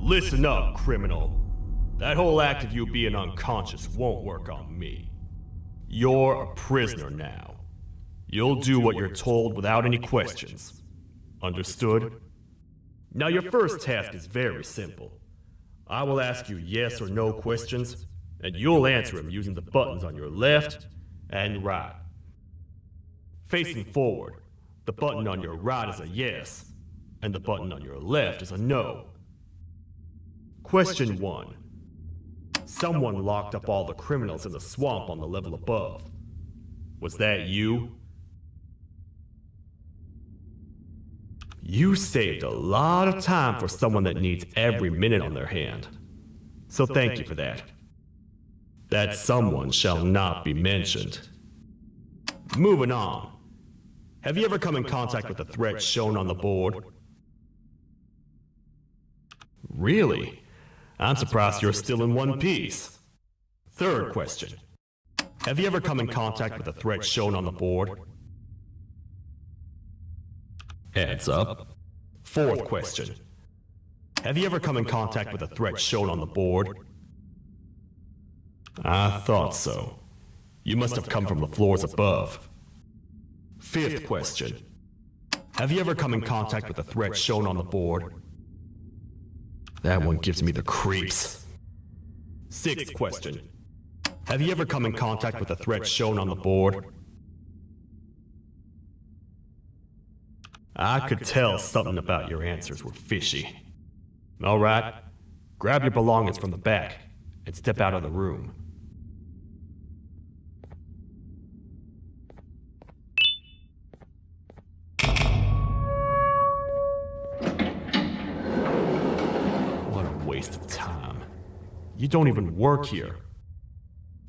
Listen up, criminal. That whole act of you being unconscious won't work on me. You're a prisoner now. You'll do what you're told without any questions. Understood? Now your first task is very simple. I will ask you yes or no questions, and you'll answer them using the buttons on your left and right. Facing forward, the button on your right is a yes, and the button on your left is a no. Question 1. Someone locked up all the criminals in the swamp on the level above. Was that you? You saved a lot of time for someone that needs every minute on their hand. So thank you for that. That someone shall not be mentioned. Moving on. Have you ever come in contact with the threat shown on the board? Really? I'm surprised you're still in one piece. Third question. Have you ever come in contact with the threat shown on the board? Heads up. Fourth question. Have you ever come in contact with the threat shown on the board? I thought so. You must have come from the floors above. Fifth question. Have you ever come in contact with the threat shown on the board? That one gives me the creeps. Sixth question. Have you ever come in contact with the threat shown on the board? I could tell something about your answers were fishy. All right, grab your belongings from the back and step out of the room. Waste of time. You don't even work here.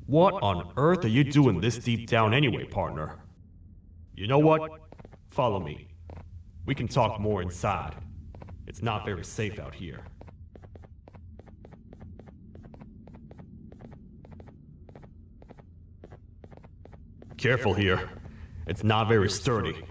What on earth are you doing this deep down anyway, partner? You know what? Follow me. We can talk more inside. It's not very safe out here. Careful here. It's not very sturdy.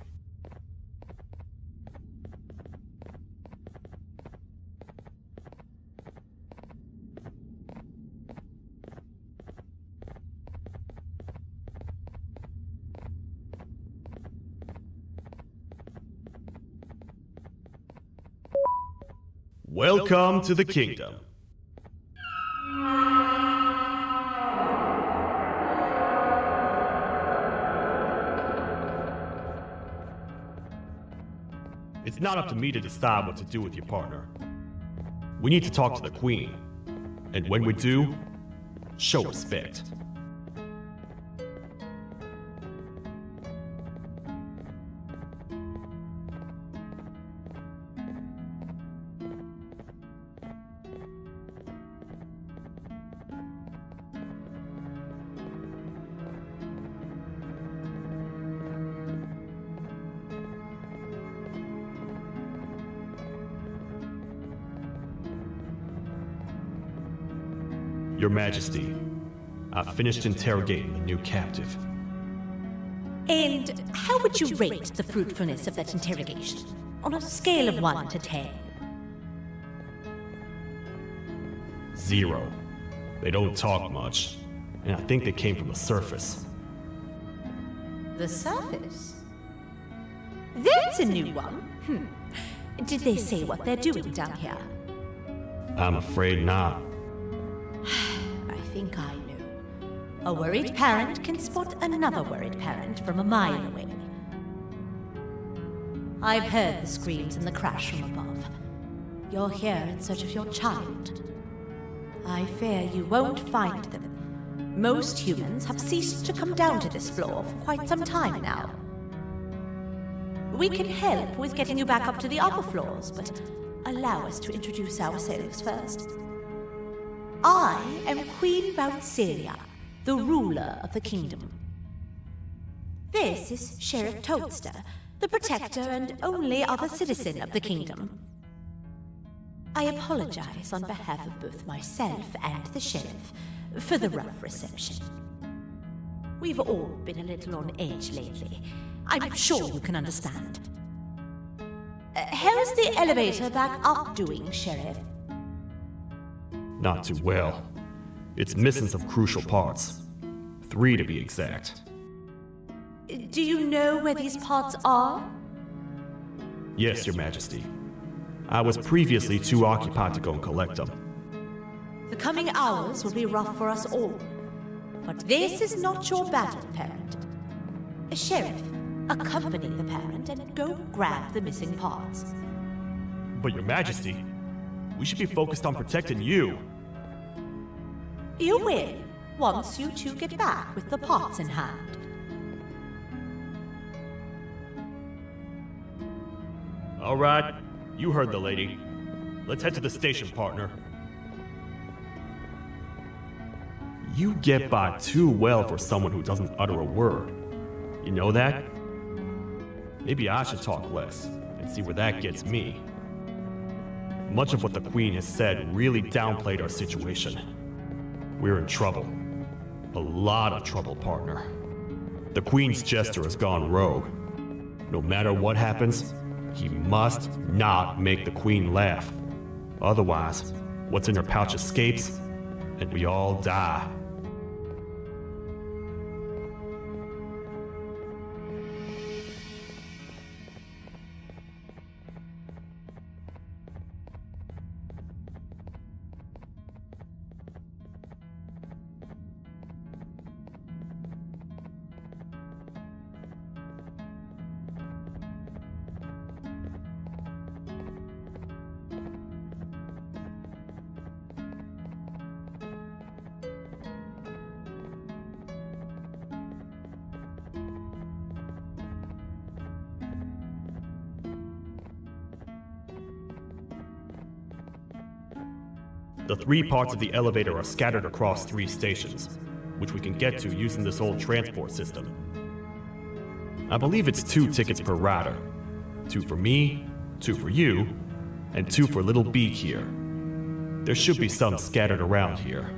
Welcome to the kingdom. It's not up to me to decide what to do with your partner. We need to talk to the queen. And when we do, show respect. Your Majesty, I've finished interrogating the new captive. And how would you rate the fruitfulness of that interrogation? On a scale of 1 to 10? 0. They don't talk much, and I think they came from the surface. The surface? That's a new one. Did they say what they're doing down here? I'm afraid not. I think I know. A worried parent can spot another worried parent from a mile away. I've heard the screams and the crash from above. You're here in search of your child. I fear you won't find them. Most humans have ceased to come down to this floor for quite some time now. We can help with getting you back up to the upper floors, but allow us to introduce ourselves first. I am Queen Bouncelia, the ruler of the kingdom. This is Sheriff Toadster, the protector and only other citizen of the kingdom. I apologize on behalf of both myself and the sheriff for the rough reception. We've all been a little on edge lately. I'm sure you can understand. How's the elevator back up doing, Sheriff? Not too well. It's missing some crucial parts. 3 to be exact. Do you know where these parts are? Yes, Your Majesty. I was previously too occupied to go and collect them. The coming hours will be rough for us all. But this is not your battle, parent. Sheriff, accompany the parent and go grab the missing parts. But Your Majesty, we should be focused on protecting you. You will, once you two get back with the parts in hand. All right, you heard the lady. Let's head to the station, partner. You get by too well for someone who doesn't utter a word. You know that? Maybe I should talk less and see where that gets me. Much of what the Queen has said really downplayed our situation. We're in trouble. A lot of trouble, partner. The Queen's jester has gone rogue. No matter what happens, he must not make the Queen laugh. Otherwise, what's in her pouch escapes, and we all die. The 3 parts of the elevator are scattered across 3 stations, which we can get to using this old transport system. I believe it's 2 tickets per rider. 2 for me, 2 for you, and 2 for Little Beak here. There should be some scattered around here.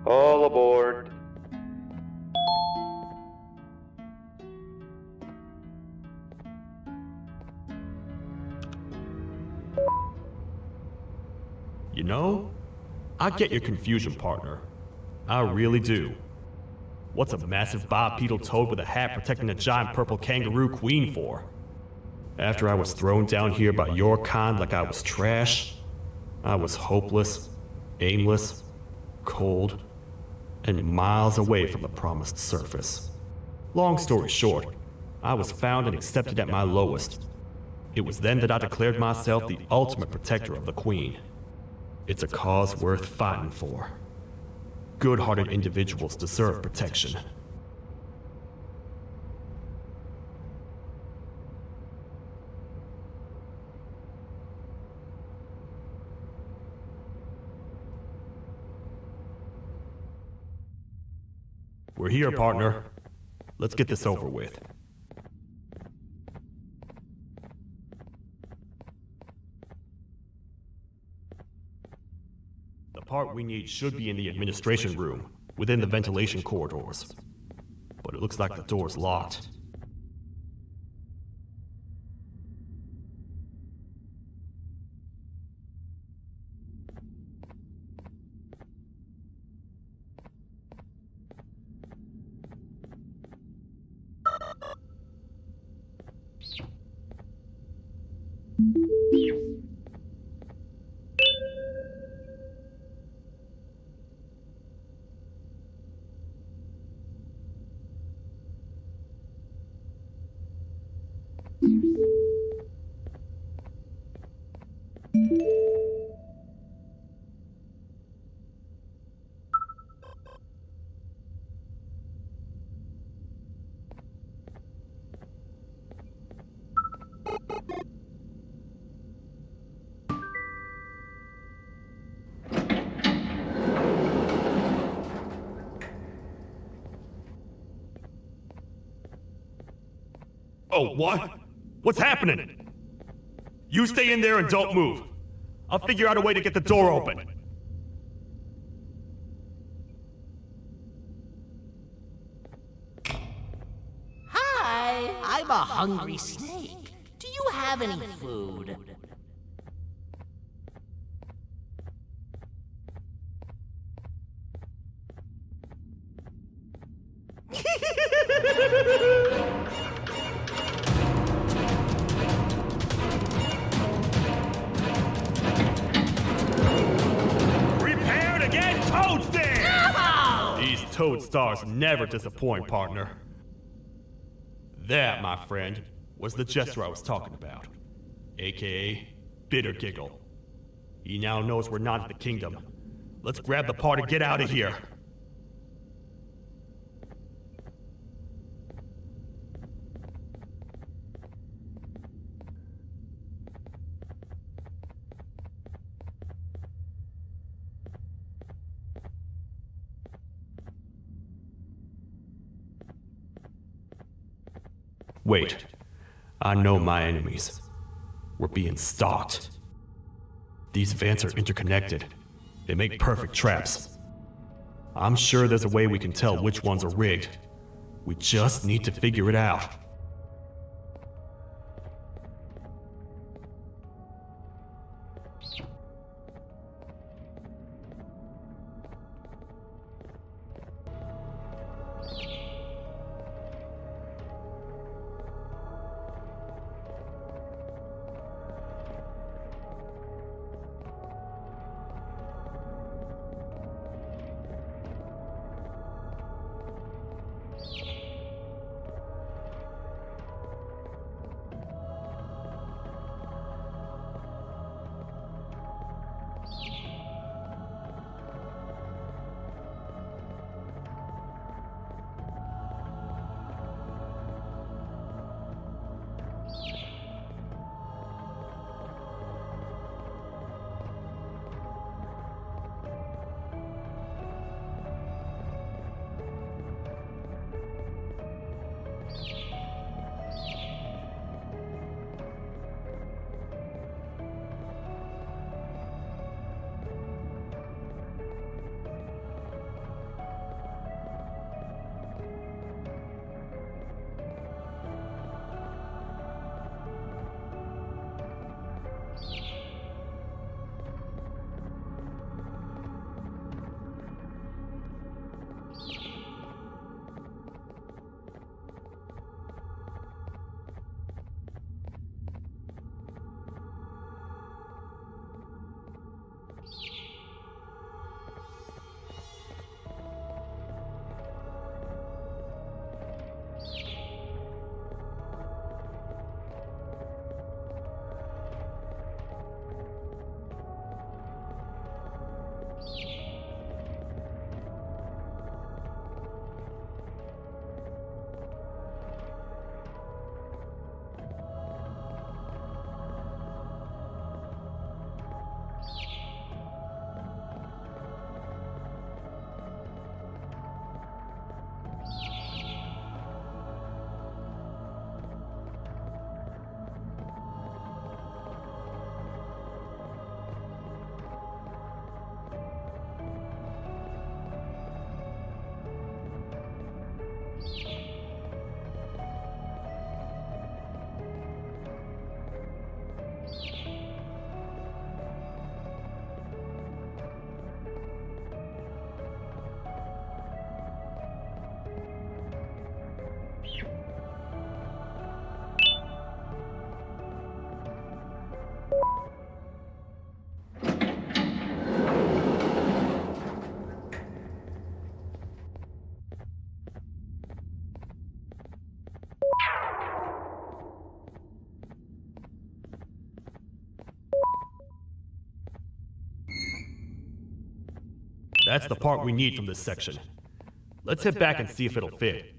All aboard. You know, I get your confusion, partner. I really do. What's a massive bipedal toad with a hat protecting a giant purple kangaroo queen for? After I was thrown down here by your kind like I was trash, I was hopeless, aimless, cold, and miles away from the promised surface. Long story short, I was found and accepted at my lowest. It was then that I declared myself the ultimate protector of the Queen. It's a cause worth fighting for. Good-hearted individuals deserve protection. We're here, partner. Let's get this over with. The part we need should be in the administration room, within the ventilation corridors. But it looks like the door's locked. Oh, what? What's happening? You stay in there and don't move. I'll figure out a way to get the door open. Hi, I'm a hungry snake. Do you have any food? Prepare to get toasted! These toad stars never disappoint, partner. That, my friend, was the jester I was talking about, aka Bitter Giggle. He now knows we're not at the kingdom. Let's grab the part and get out of here. Wait, I know my enemies. We're being stalked. These vents are interconnected. They make perfect traps. I'm sure there's a way we can tell which ones are rigged. We just need to figure it out. That's the part we need from this section. Let's head back and see if it'll fit.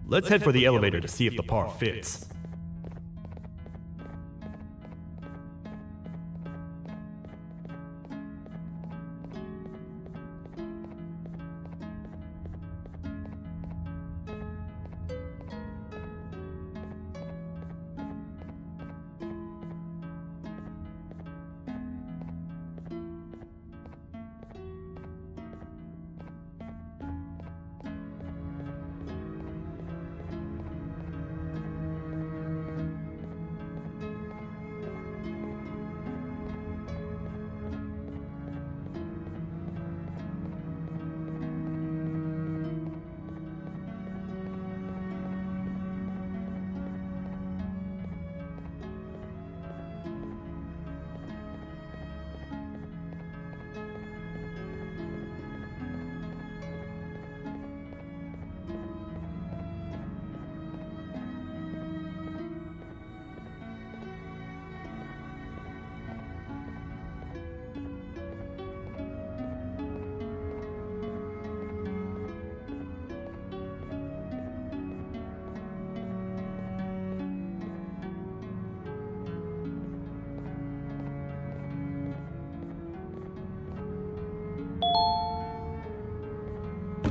Let's head for the elevator to see if the part fits.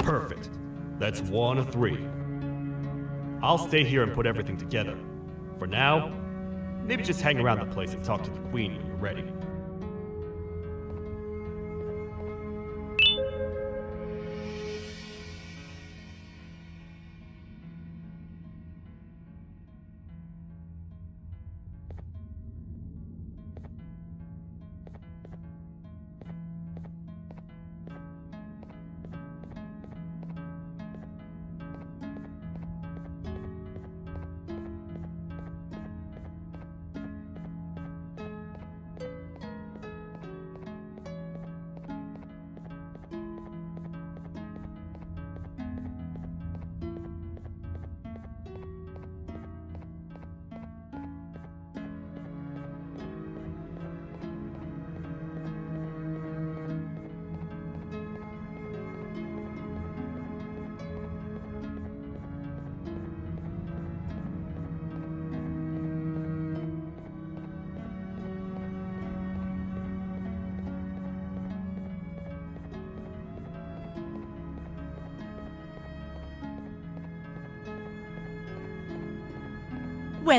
Perfect. That's 1 of 3. I'll stay here and put everything together. For now, maybe just hang around the place and talk to the Queen when you're ready.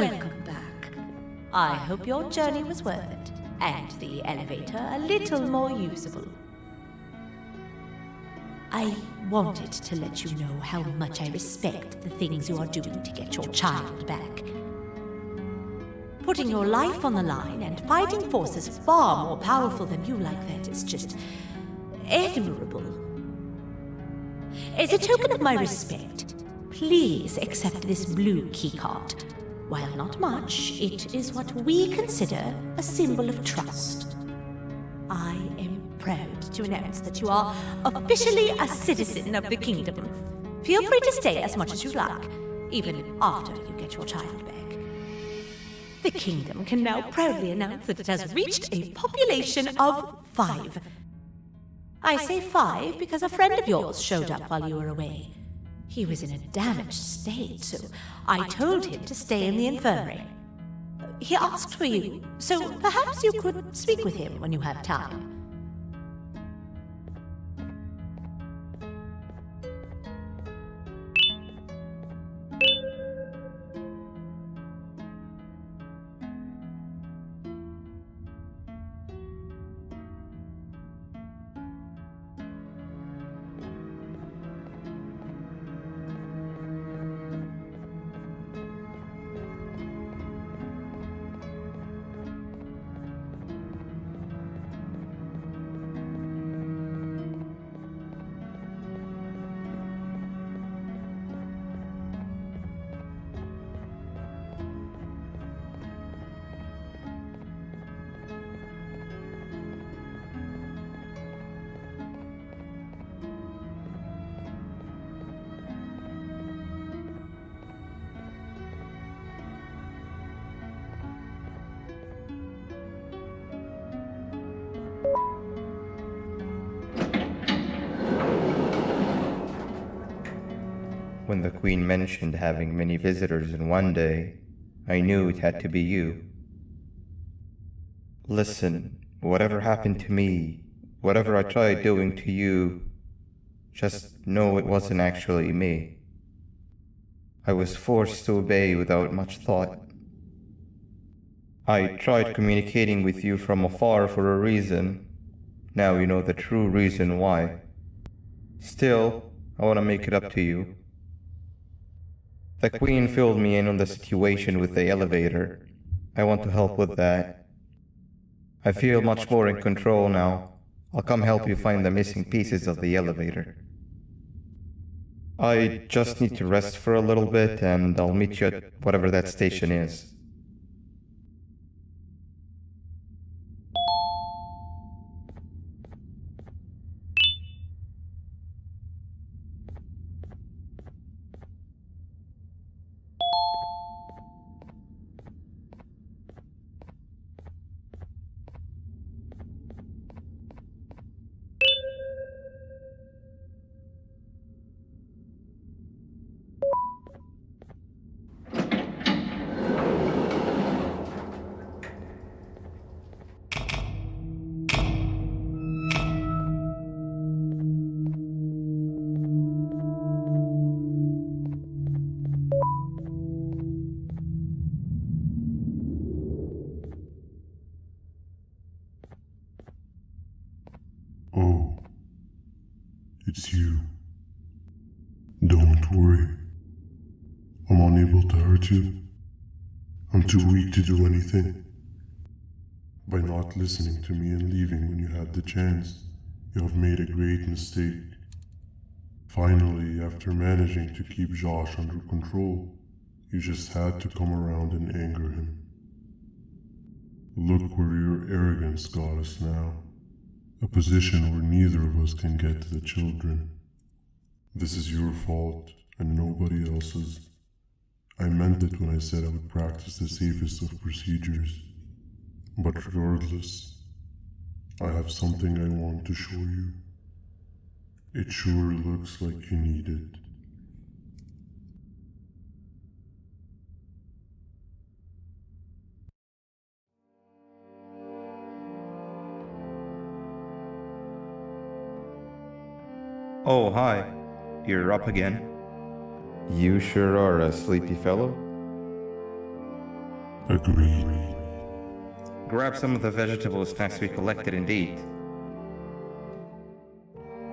Welcome back. I hope your journey was worth it, and the elevator a little more usable. I wanted to let you know how much I respect the things you are doing to get your child back. Putting your life on the line and fighting forces far more powerful than you like that is just admirable. As a token of my respect, please accept this blue keycard. While not much, it is what we consider a symbol of trust. I am proud to announce that you are officially a citizen of the kingdom. Feel free to stay as much as you like, even after you get your child back. The kingdom can now proudly announce that it has reached a population of 5. I say 5 because a friend of yours showed up while you were away. He was in a damaged state, so I told him to stay in the infirmary. He asked for you, so perhaps you could speak with him when you have time. When the Queen mentioned having many visitors in one day, I knew it had to be you. Listen, whatever happened to me, whatever I tried doing to you, just know it wasn't actually me. I was forced to obey without much thought. I tried communicating with you from afar for a reason. Now you know the true reason why. Still, I want to make it up to you. The Queen filled me in on the situation with the elevator. I want to help with that. I feel much more in control now. I'll come help you find the missing pieces of the elevator. I just need to rest for a little bit, and I'll meet you at whatever that station is. Oh, it's you. Don't worry. I'm unable to hurt you. I'm too weak to do anything. By not listening to me and leaving when you had the chance, you have made a great mistake. Finally, after managing to keep Josh under control, you just had to come around and anger him. Look where your arrogance got us now. A position where neither of us can get to the children. This is your fault, and nobody else's. I meant it when I said I would practice the safest of procedures. But regardless, I have something I want to show you. It sure looks like you need it. Oh, hi. You're up again. You sure are a sleepy fellow. Agreed. Grab some of the vegetable snacks we collected and eat.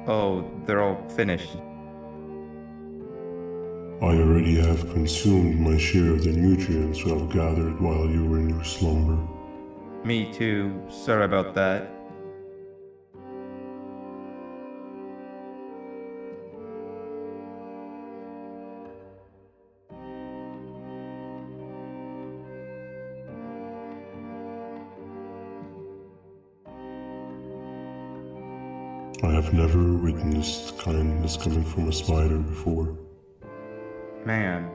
Oh, they're all finished. I already have consumed my share of the nutrients I've gathered while you were in your slumber. Me too. Sorry about that. I have never witnessed kindness coming from a spider before. Man,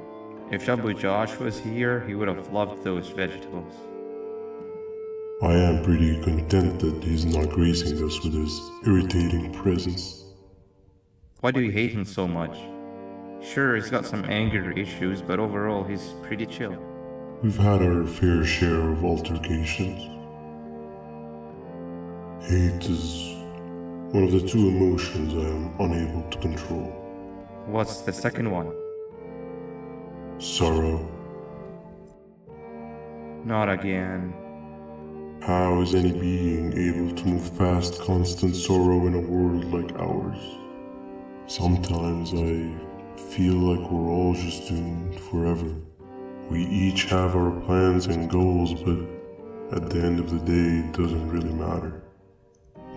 if Abu Josh was here, he would have loved those vegetables. I am pretty content that he's not gracing us with his irritating presence. Why do you hate him so much? Sure, he's got some anger issues, but overall he's pretty chill. We've had our fair share of altercations. Hate is one of the two emotions I am unable to control. What's the second one? Sorrow. Not again. How is any being able to move past constant sorrow in a world like ours? Sometimes I feel like we're all just doomed forever. We each have our plans and goals, but at the end of the day, it doesn't really matter.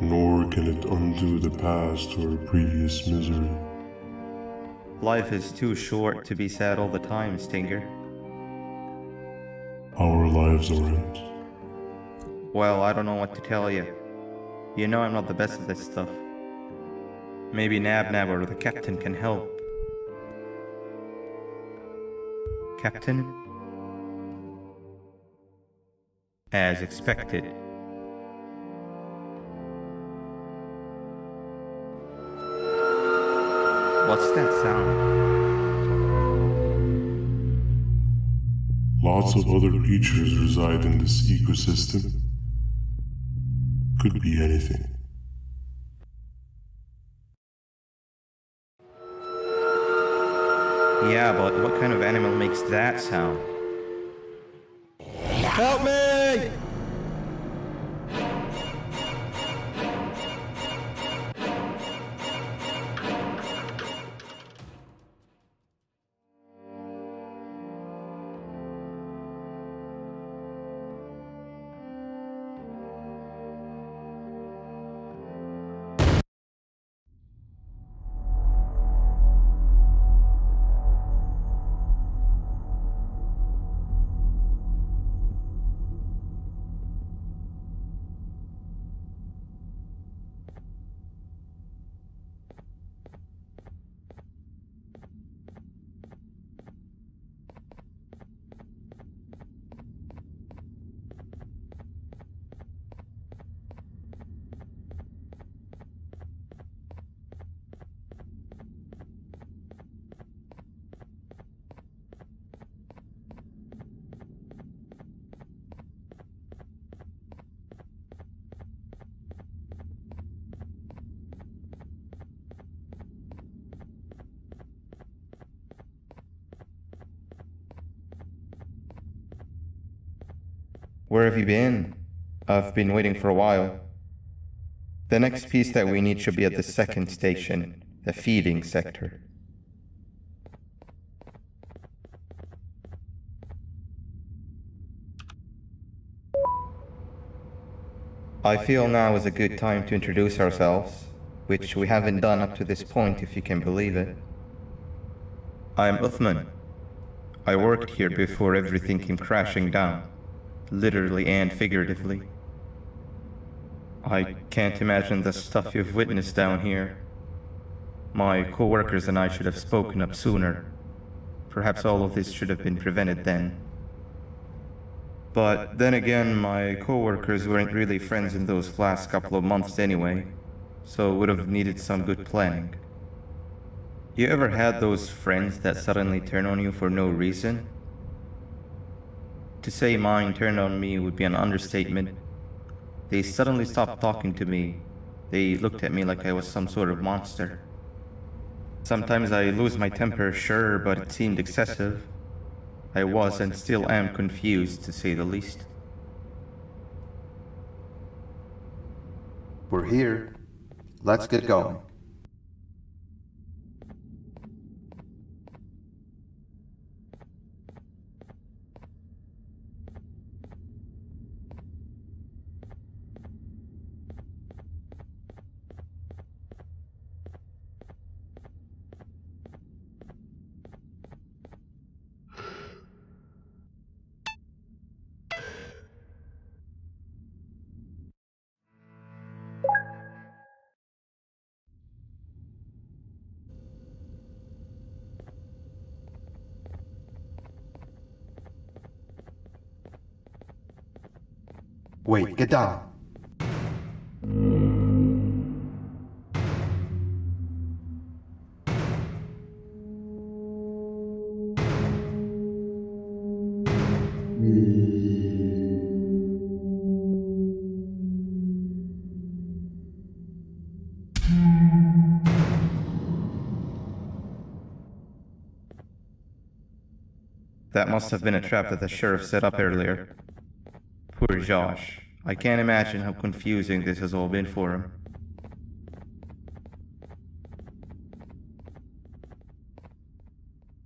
Nor can it undo the past or previous misery. Life is too short to be sad all the time, Stinger. Our lives aren't. Well, I don't know what to tell you. You know I'm not the best at this stuff. Maybe Nab or the captain can help. Captain? As expected. What's that sound? Lots of other creatures reside in this ecosystem. Could be anything. Yeah, but what kind of animal makes that sound? Help me! Where have you been? I've been waiting for a while. The next piece that we need should be at the second station, the feeding sector. I feel now is a good time to introduce ourselves, which we haven't done up to this point, if you can believe it. I'm Uthman. I worked here before everything came crashing down, literally and figuratively. I can't imagine the stuff you've witnessed down here. My co-workers and I should have spoken up sooner. Perhaps all of this should have been prevented then. But then again, my co-workers weren't really friends in those last couple of months anyway, so would have needed some good planning. You ever had those friends that suddenly turn on you for no reason? To say mine turned on me would be an understatement. They suddenly stopped talking to me. They looked at me like I was some sort of monster. Sometimes I lose my temper, sure, but it seemed excessive. I was and still am confused, to say the least. We're here. Let's get going. Wait, get down. That must have been a trap that the sheriff set up earlier. Poor Josh. I can't imagine how confusing this has all been for him.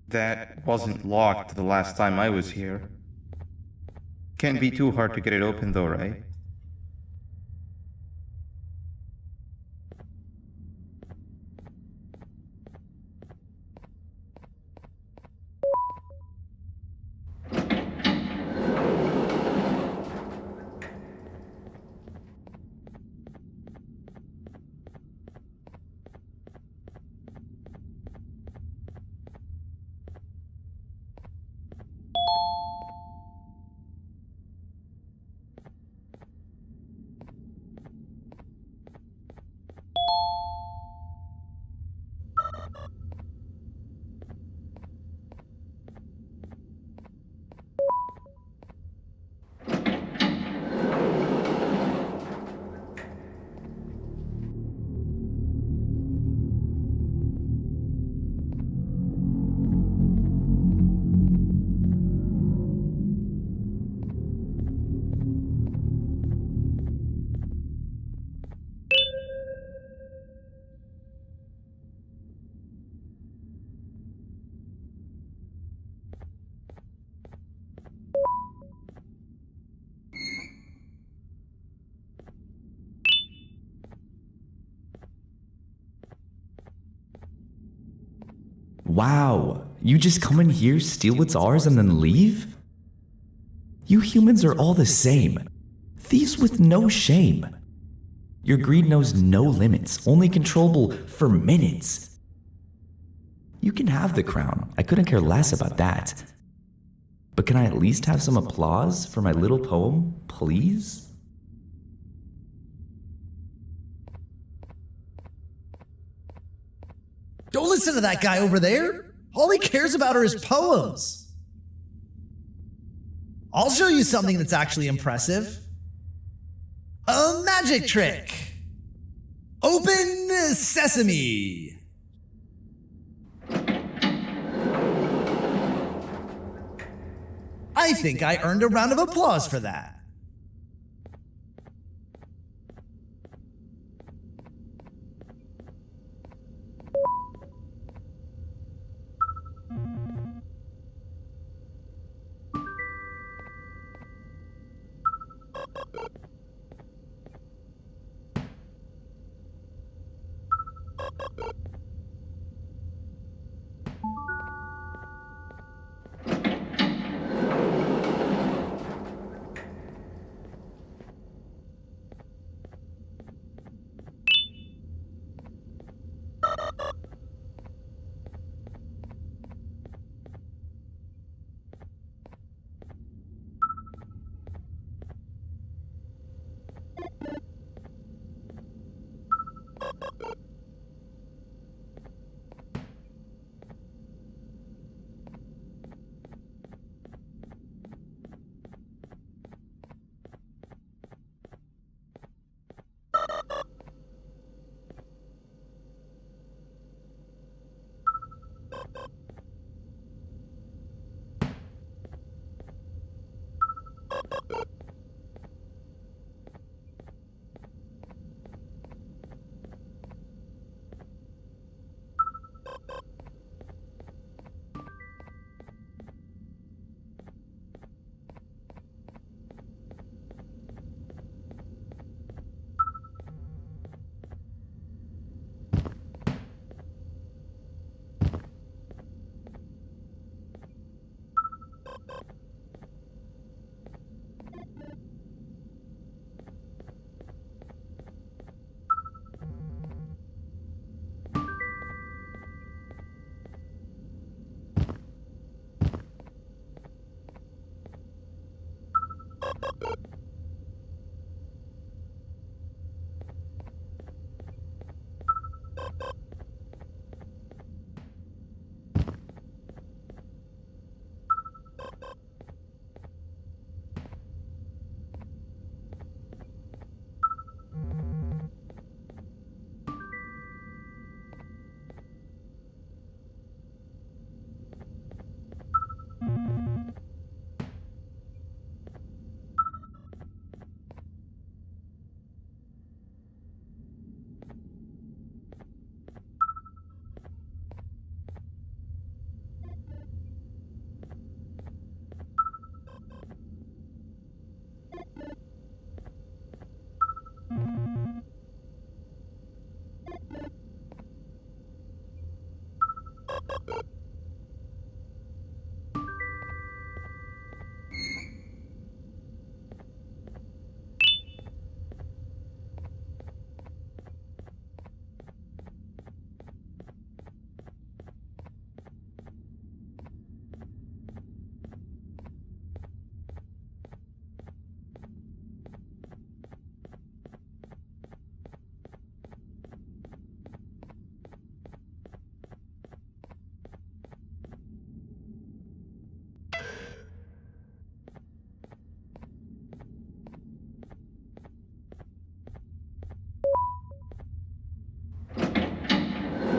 That wasn't locked the last time I was here. Can't be too hard to get it open though, right? Wow, you just come in here, steal what's ours, and then leave? You humans are all the same. Thieves with no shame. Your greed knows no limits, only controllable for minutes. You can have the crown, I couldn't care less about that. But can I at least have some applause for my little poem, please? Don't listen to that guy over there. All he cares about are his poems. I'll show you something that's actually impressive. A magic trick. Open sesame. I think I earned a round of applause for that.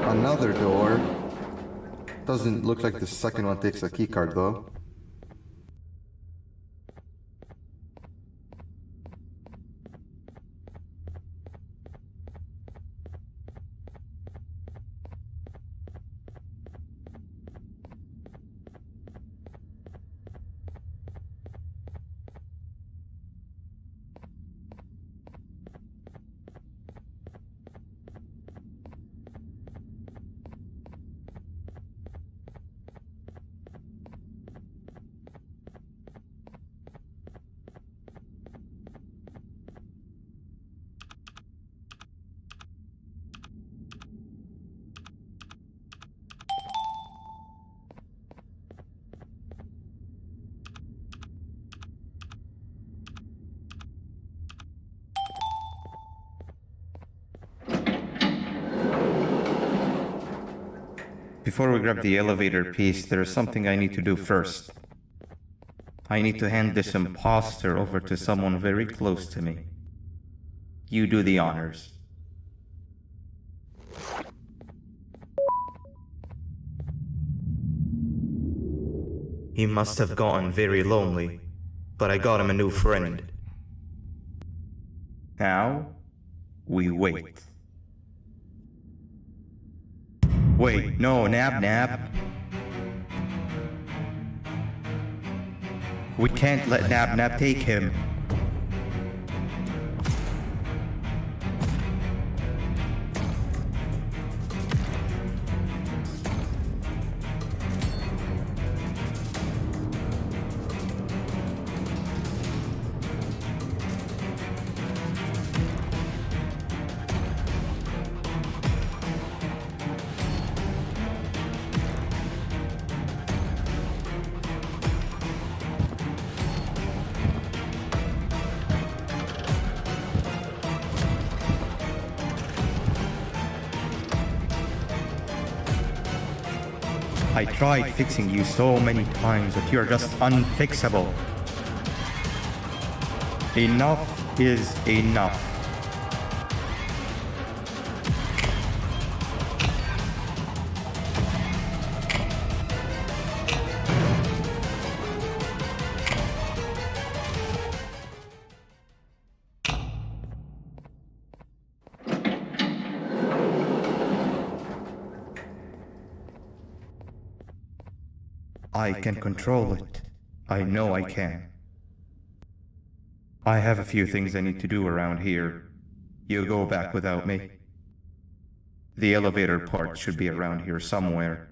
Another door. Doesn't look like the second one takes a keycard though. Before we grab the elevator piece, there is something I need to do first. I need to hand this imposter over to someone very close to me. You do the honors. He must have gotten very lonely, but I got him a new friend. Now, we wait. Wait, no, Nab. We can't let Nab take him. I tried fixing you so many times, but you're just unfixable. Enough is enough. I can control it. I know I can. I have a few things I need to do around here. You go back without me. The elevator part should be around here somewhere.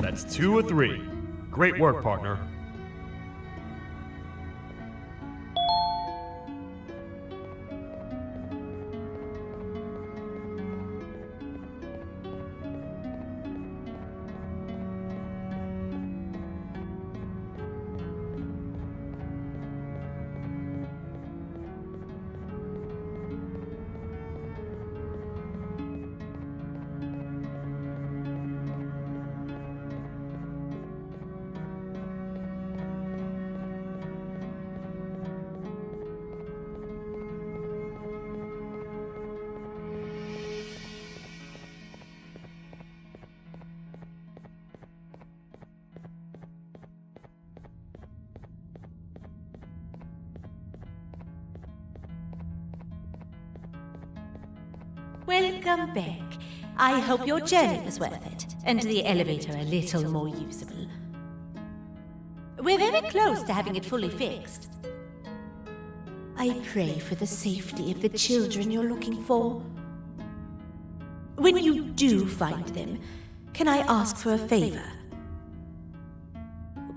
That's 2 of 3. Great work, partner. Welcome back. I hope your journey was worth it, and the elevator a little more usable. We're very close to having it fully fixed. I pray for the safety of the children you're looking for. When you do find them, can I ask for a favor?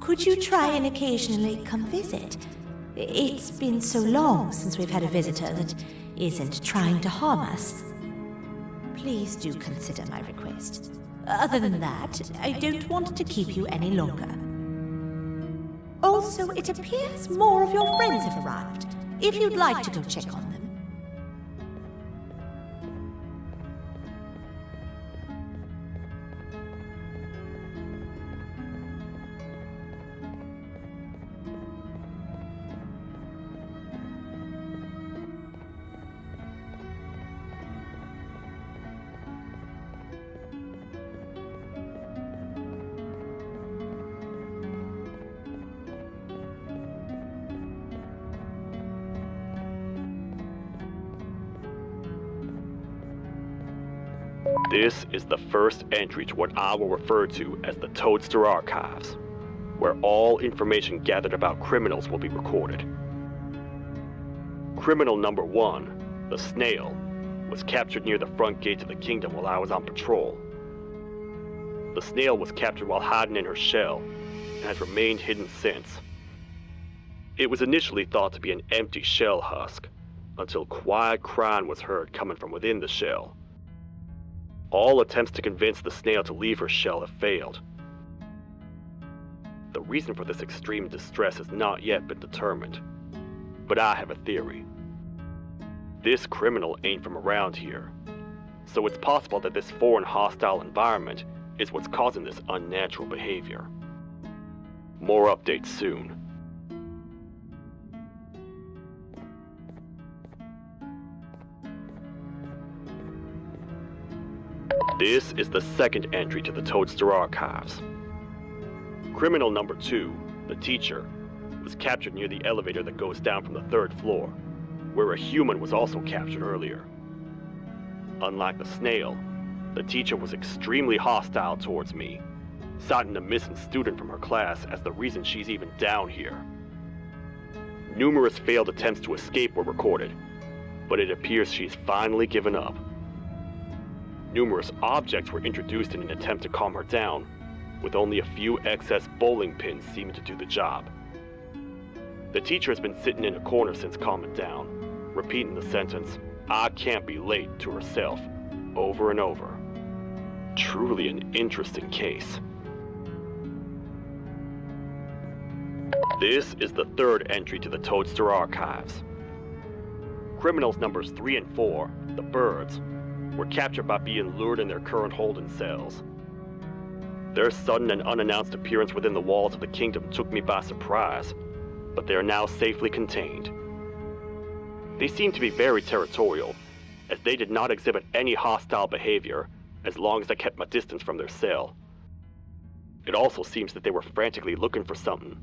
Could you try and occasionally come visit? It's been so long since we've had a visitor that isn't trying to harm us. Please do consider my request. Other than that, I don't want to keep you any longer. Also, it appears more of your friends have arrived. If you'd like to go check on them. This is the first entry to what I will refer to as the Toadster Archives, where all information gathered about criminals will be recorded. Criminal number 1, the Snail, was captured near the front gate of the kingdom while I was on patrol. The Snail was captured while hiding in her shell, and has remained hidden since. It was initially thought to be an empty shell husk, until quiet crying was heard coming from within the shell. All attempts to convince the Snail to leave her shell have failed. The reason for this extreme distress has not yet been determined, but I have a theory. This criminal ain't from around here, so it's possible that this foreign hostile environment is what's causing this unnatural behavior. More updates soon. This is the second entry to the Toadster Archives. Criminal number 2, the teacher, was captured near the elevator that goes down from the 3rd floor, where a human was also captured earlier. Unlike the Snail, the teacher was extremely hostile towards me, citing a missing student from her class as the reason she's even down here. Numerous failed attempts to escape were recorded, but it appears she's finally given up. Numerous objects were introduced in an attempt to calm her down, with only a few excess bowling pins seeming to do the job. The teacher has been sitting in a corner since calming down, repeating the sentence, "I can't be late," to herself, over and over. Truly an interesting case. This is the 3rd entry to the Toadster Archives. Criminals numbers 3 and 4, the Birds, were captured by being lured in their current holding cells. Their sudden and unannounced appearance within the walls of the kingdom took me by surprise, but they are now safely contained. They seem to be very territorial, as they did not exhibit any hostile behavior as long as I kept my distance from their cell. It also seems that they were frantically looking for something,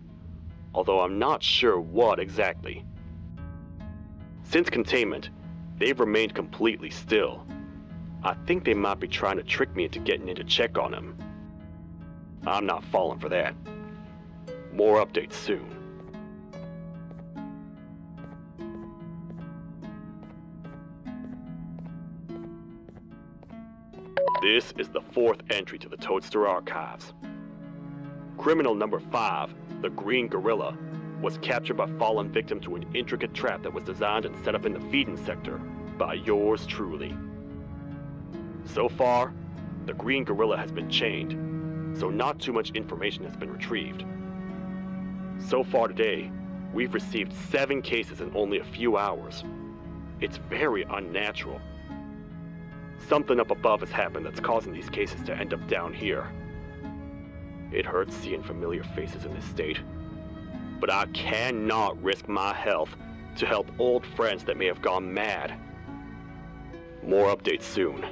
although I'm not sure what exactly. Since containment, they've remained completely still. I think they might be trying to trick me into getting in to check on them. I'm not falling for that. More updates soon. This is the 4th entry to the Toadster Archives. Criminal number 5, the Green Gorilla, was captured by fallen victim to an intricate trap that was designed and set up in the feeding sector by yours truly. So far, the Green Gorilla has been chained, so not too much information has been retrieved. So far today, we've received 7 cases in only a few hours. It's very unnatural. Something up above has happened that's causing these cases to end up down here. It hurts seeing familiar faces in this state, but I cannot risk my health to help old friends that may have gone mad. More updates soon.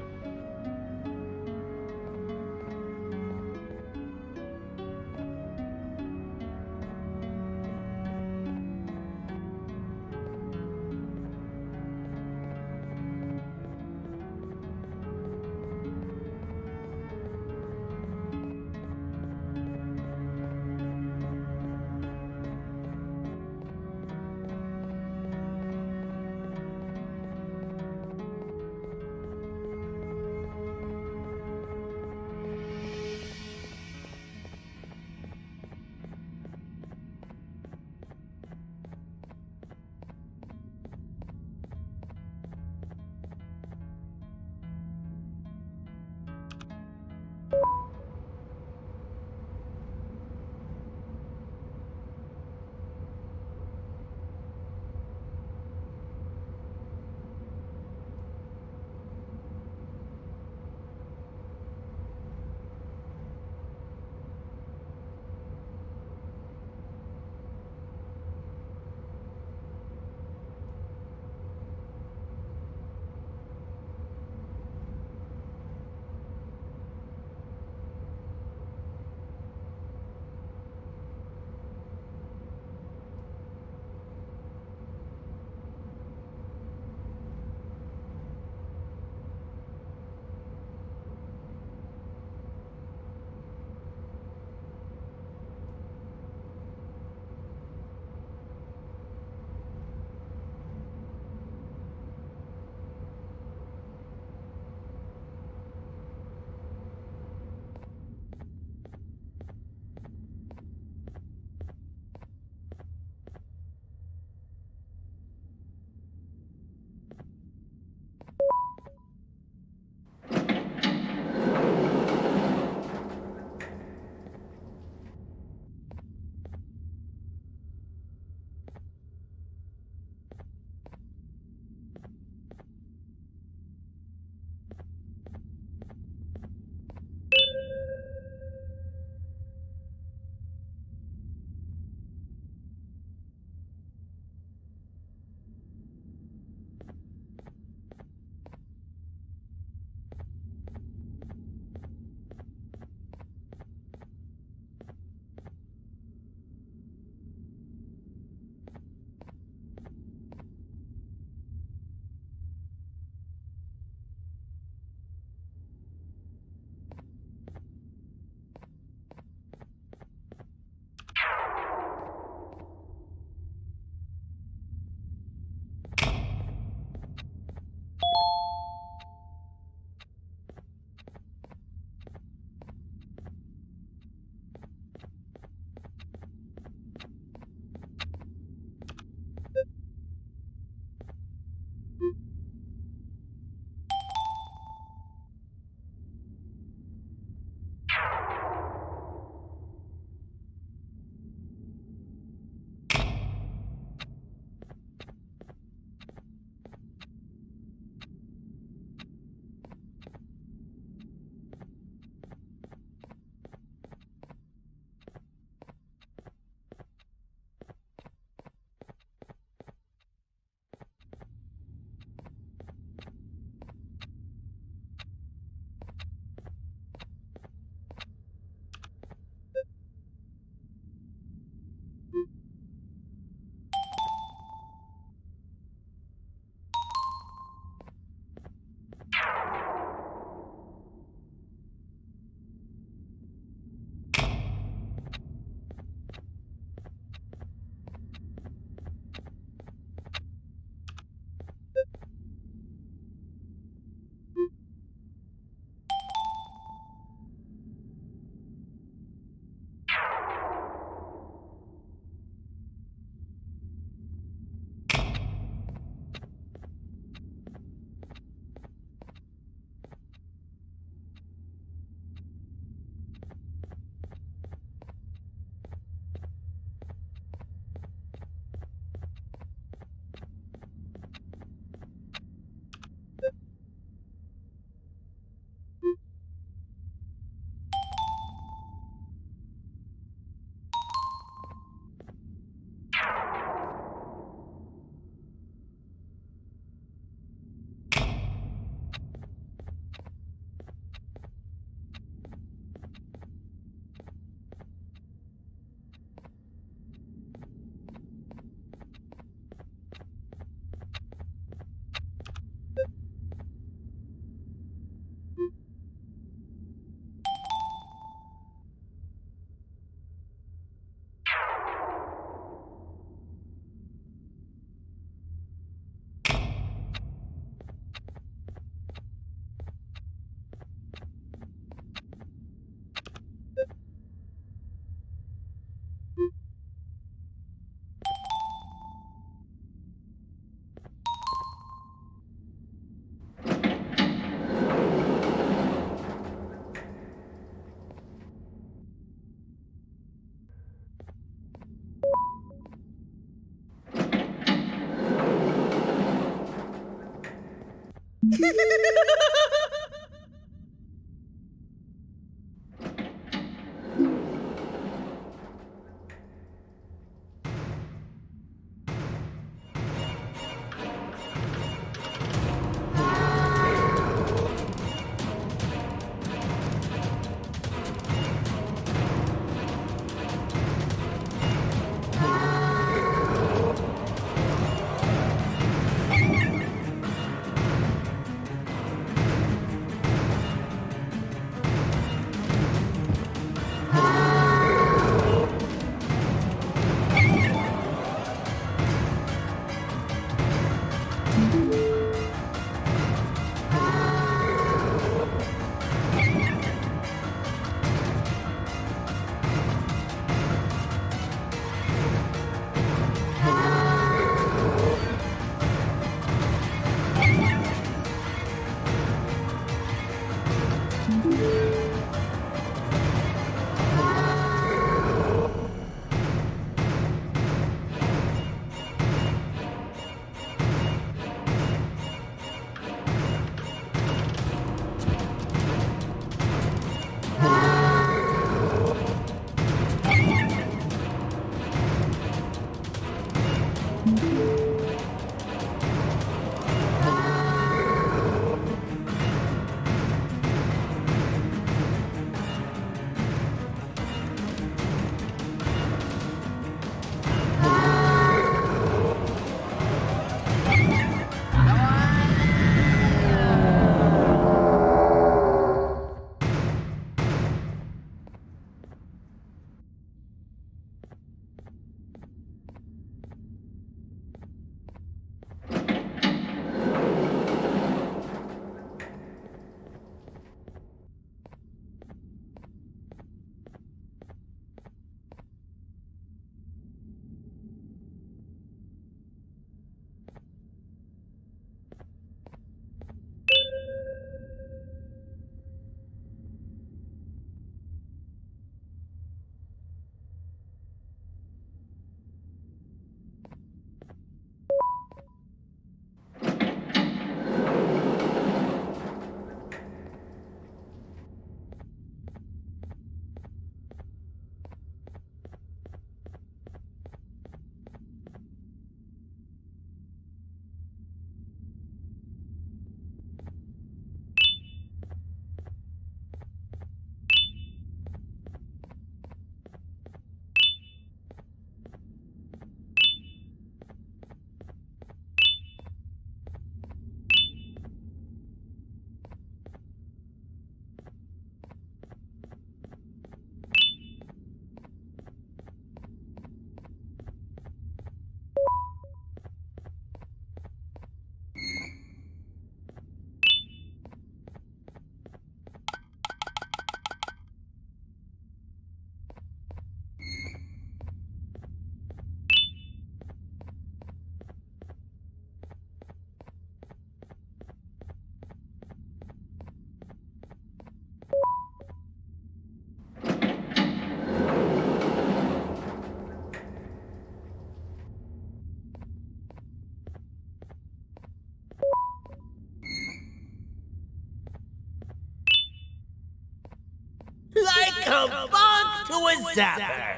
Like a bug to a zapper.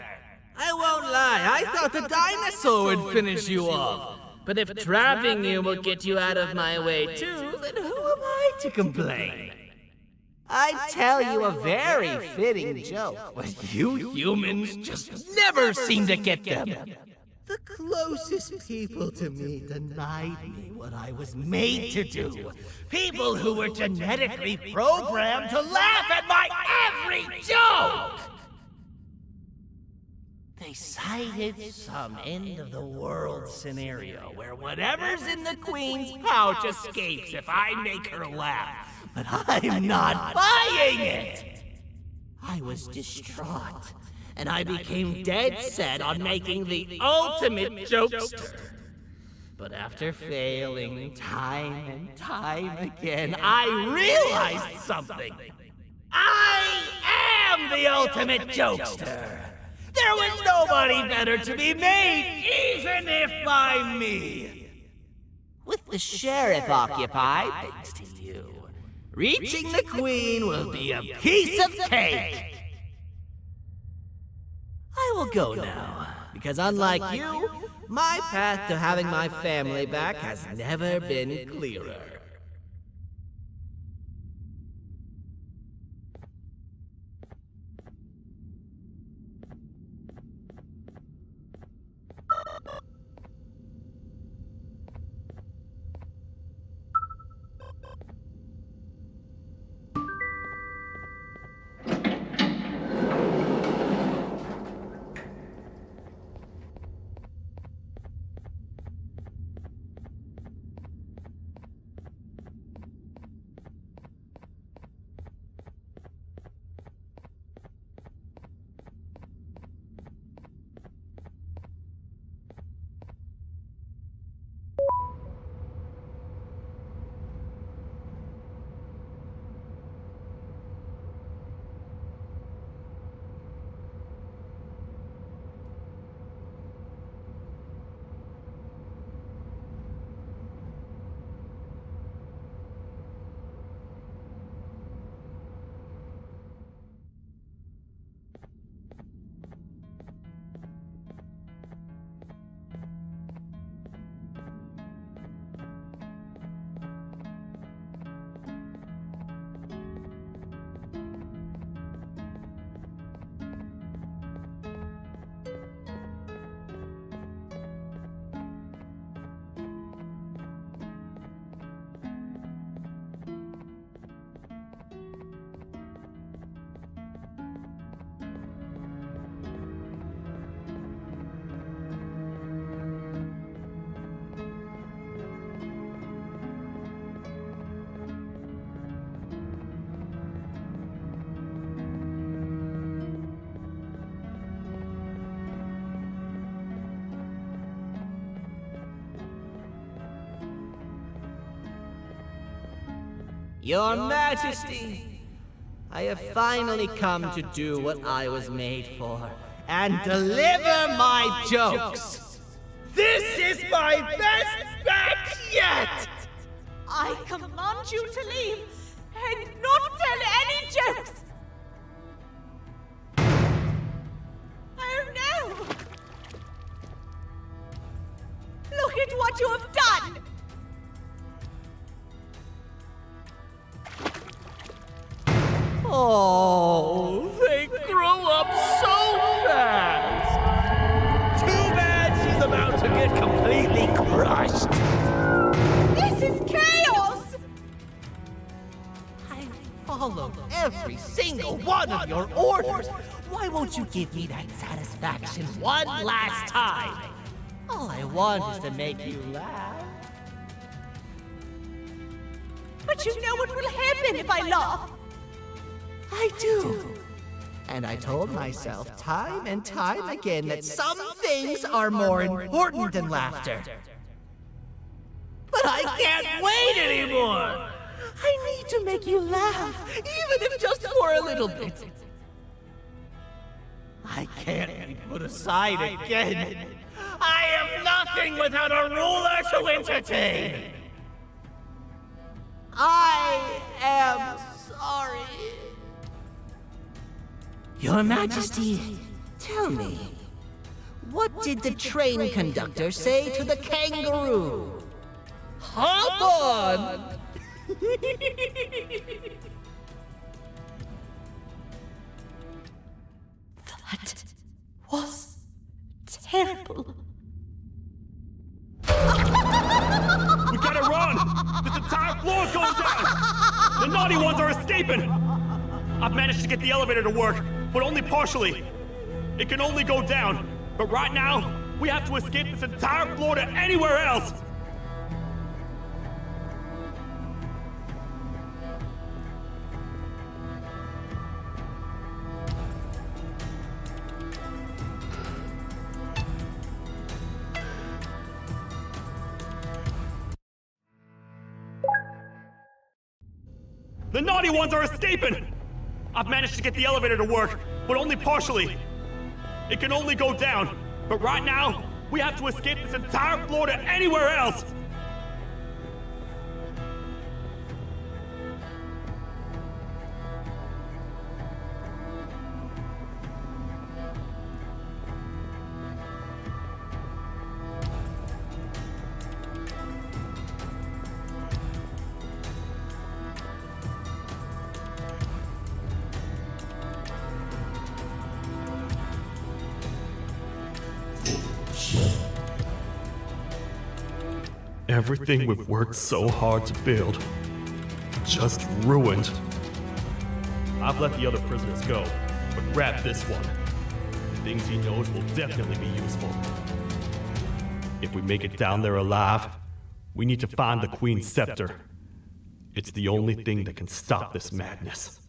I won't lie, I thought the dinosaur would finish you off. But if trapping you will get you out of my way too, then who am I to complain? I tell you a very fitting joke, but you humans just never seem to get them. The closest people to me denied me what I was made to do. People who were genetically programmed to laugh at my every joke! They cited some end-of-the-world scenario where whatever's in the Queen's pouch escapes if I make her laugh. But I'm not buying it! I was distraught, and I became dead set on making the ultimate jokester. But after failing time and time again, I realized something. I am the ultimate jokester! There was nobody better to be made, even if by me! With the sheriff occupied, thanks to you, reaching the queen will be a piece of cake. I will go now, because unlike you, my path to having my family back has never been clearer. Your Majesty, I have finally come to do what I was made for, and deliver my jokes. This is my best batch yet! I command you to leave and not tell any jokes! Oh no! Look at what you have done! Oh, they grow up so fast! Too bad she's about to get completely crushed! This is chaos! I followed every single one of your orders! Why won't you give me that satisfaction one last time? All I want is to make you laugh. But you know what will happen if I laugh? I do. And I told myself time and time again that some things are more important than laughter. But I can't wait anymore! I need to make you laugh, even if just for a little bit. I can't be put aside again. I am nothing without a ruler to entertain. I am sorry. Your Majesty, tell me, what did the train conductor say to the kangaroo? Hop on! That was terrible. We gotta run! This entire floor's going down! The naughty ones are escaping! I've managed to get the elevator to work, but only partially. It can only go down, but right now, we have to escape this entire floor to anywhere else! The naughty ones are escaping! I've managed to get the elevator to work, but only partially. It can only go down, but right now, we have to escape this entire floor to anywhere else! Everything we've worked so hard to build, just ruined. I've let the other prisoners go, but grab this one. Things he knows will definitely be useful. If we make it down there alive, we need to find the Queen's scepter. It's the only thing that can stop this madness.